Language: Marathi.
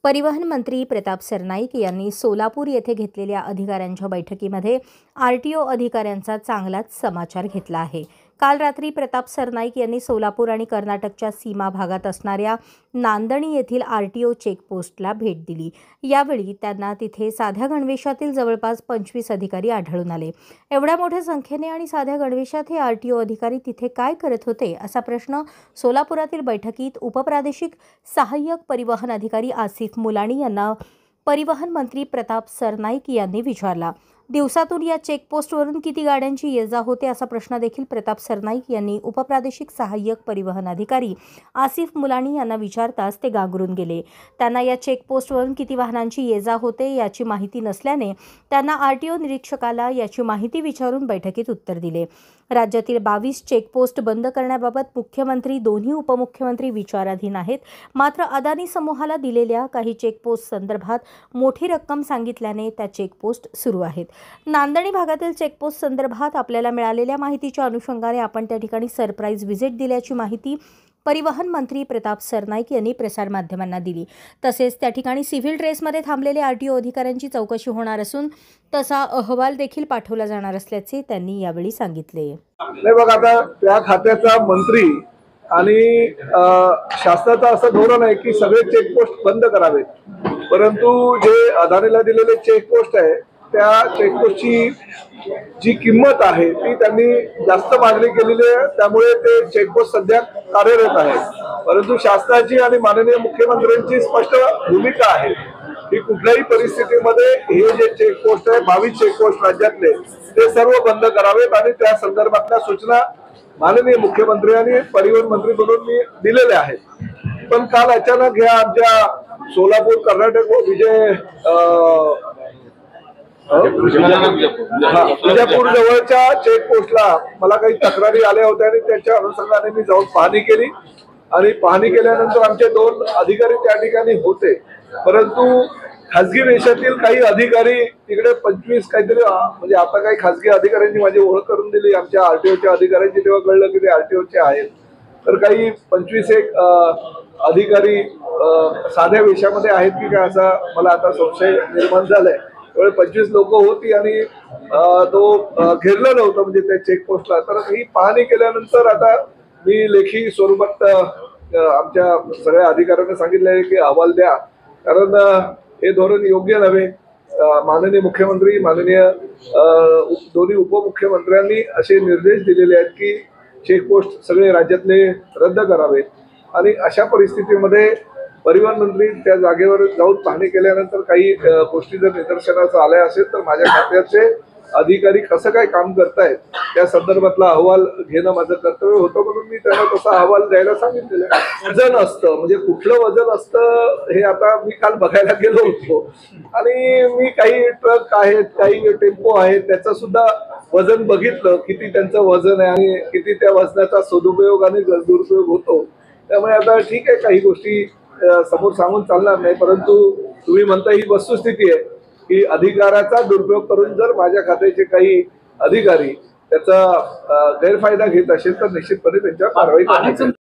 परिवहन मंत्री प्रताप सरनाईक यांनी सोलापूर येथे घेतलेल्या अधिकाऱ्यांच्या बैठकीमध्ये आरटीओ अधिकाऱ्यांचा चांगलाच समाचार घेतला आहे। काल रात्री प्रताप सरनाईक यांनी सोलापूर आणि कर्नाटकच्या सीमा भागात असणाऱ्या नांदणी येथील आरटीओ चेकपोस्टला भेट दिली। यावेळी त्यांना तिथे साध्या गणवेशातील जवळपास 25 अधिकारी आढळून आले। एवढ्या मोठ्या संख्येने आणि साध्या गणवेशात हे आरटीओ अधिकारी तिथे काय करत होते असा प्रश्न सोलापुरातील बैठकीत उपप्रादेशिक सहाय्यक परिवहन अधिकारी आसिफ मुलाणी यांना परिवहन मंत्री प्रताप सरनाईक यांनी विचारला। दिवसातून या चेकपोस्टवरून किती गाड्यांची ये-जा होते असा प्रश्न देखील प्रताप सरनाईक यांनी उपप्रादेशिक सहाय्यक परिवहन अधिकारी आसिफ मुलाणी यांना विचारताच ते गांगरून गेले। त्यांना या चेकपोस्टवरून किती वाहनांची ये-जा होते याची माहिती नसल्याने त्यांना आरटीओ निरीक्षकाला याची माहिती विचारून बैठकीत उत्तर दिले। राज्यातील 22 चेकपोस्ट बंद करण्याबाबत मुख्यमंत्री दोन्ही उपमुख्यमंत्री विचाराधीन आहेत। मात्र अदानी समूहाला दिलेल्या काही चेकपोस्ट संदर्भात मोठी रक्कम सांगितल्याने त्या चेकपोस्ट सुरू आहेत। नांदणी भागातील चेकपोस्ट संदर्भात आपल्याला मिळालेल्या माहितीच्या अनुषंगाने आपण त्या ठिकाणी सरप्राईज व्हिजिट दिल्याची माहिती परिवहन मंत्री प्रताप सरनाईक यांनी प्रसारमाध्यमांना दिली। तसेच त्या ठिकाणी सिव्हिल ड्रेसमध्ये थांबलेल्या आरटीओ अधिकाऱ्यांची चौकशी होणार असून तसा अहवाल देखील पाठवला जाणार असल्याचे त्यांनी यावेळी सांगितले। नाही बघा, आता त्या खात्याचा मंत्री आणि शासनाचं असं धोरण आहे की सगळे चेकपोस्ट बंद करावेत, परंतु जे अदानीला दिलेले चेकपोस्ट आहे त्या चेकपोस्टची जी किंमत आहे ती त्यांनी जास्त मागणी केलेली आहे, त्यामुळे ते चेकपोस्ट सध्या कार्यरत आहे। परंतु शासनाची आणि माननीय मुख्यमंत्र्यांची स्पष्ट भूमिका आहे की कुठल्याही परिस्थितीमध्ये हे जे चेकपोस्ट आहे 22 चेकपोस्ट राज्यातले ते सर्व बंद करावेत आणि त्या संदर्भातल्या सूचना माननीय मुख्यमंत्री आणि परिवहन मंत्री म्हणून मी दिलेल्या आहेत। पण काल अचानक ह्या आमच्या सोलापूर कर्नाटक विजापूर जवळच्या चेकपोस्टला मला काही तक्रारी आल्या होत्या आणि त्याच्या अनुषंगाने मी जाऊन पाहणी केली आणि पाहणी केल्यानंतर आमचे 2 अधिकारी त्या ठिकाणी होते, परंतु खासगी वेशातील काही अधिकारी तिकडे 25 काहीतरी म्हणजे आता काही खासगी अधिकाऱ्यांनी माझी ओळख करून दिली आमच्या आरटीओच्या अधिकाऱ्यांची, तेव्हा कळलं की ते आरटीओचे आहेत। तर काही 25 एक अधिकारी साध्या वेशामध्ये आहेत की काय असा मला आता संशय निर्माण झालाय। त्यामुळे 25 लोक होती आणि तो घेरलं नव्हतं म्हणजे त्या चेकपोस्टला। तर ही पाहणी केल्यानंतर आता मी लेखी स्वरूपात आमच्या सगळ्या अधिकाऱ्यांना सांगितलं आहे की अहवाल द्या, कारण हे धोरण योग्य नव्हे। माननीय मुख्यमंत्री माननीय दोन्ही उपमुख्यमंत्र्यांनी असे निर्देश दिलेले आहेत की चेकपोस्ट सगळे राज्यातले रद्द करावेत आणि अशा परिस्थितीमध्ये परिवहन मंत्री त्या जागेवर जाऊन पाहणी केल्यानंतर काही गोष्टी जर निदर्शनास आल्या असेल तर माझ्या खात्याचे अधिकारी कसं काय काम करतायत त्या संदर्भातला अहवाल घेणं माझं कर्तव्य होतं, म्हणून मी त्यांना तसा अहवाल द्यायला सांगितलेलं आहे। वजन असतं म्हणजे कुठलं वजन असतं हे आता मी काल बघायला गेलो होतो आणि मी काही ट्रक आहेत काही टेम्पो आहेत त्याचं सुद्धा वजन बघितलं, किती त्यांचं वजन आहे आणि किती त्या वजनाचा सदुपयोग आणि दुरुपयोग होतो। त्यामुळे आता ठीक आहे, काही गोष्टी समोर सांगून चालणार नाही, परंतु तुम्ही म्हणता ही वस्तुस्थिती आहे की अधिकाराचा दुरुपयोग करून जर माझ्या खात्याचे काही अधिकारी त्याचा गैरफायदा घेत असेल तर निश्चितपणे त्यांच्यावर कारवाई करण्यात येईल।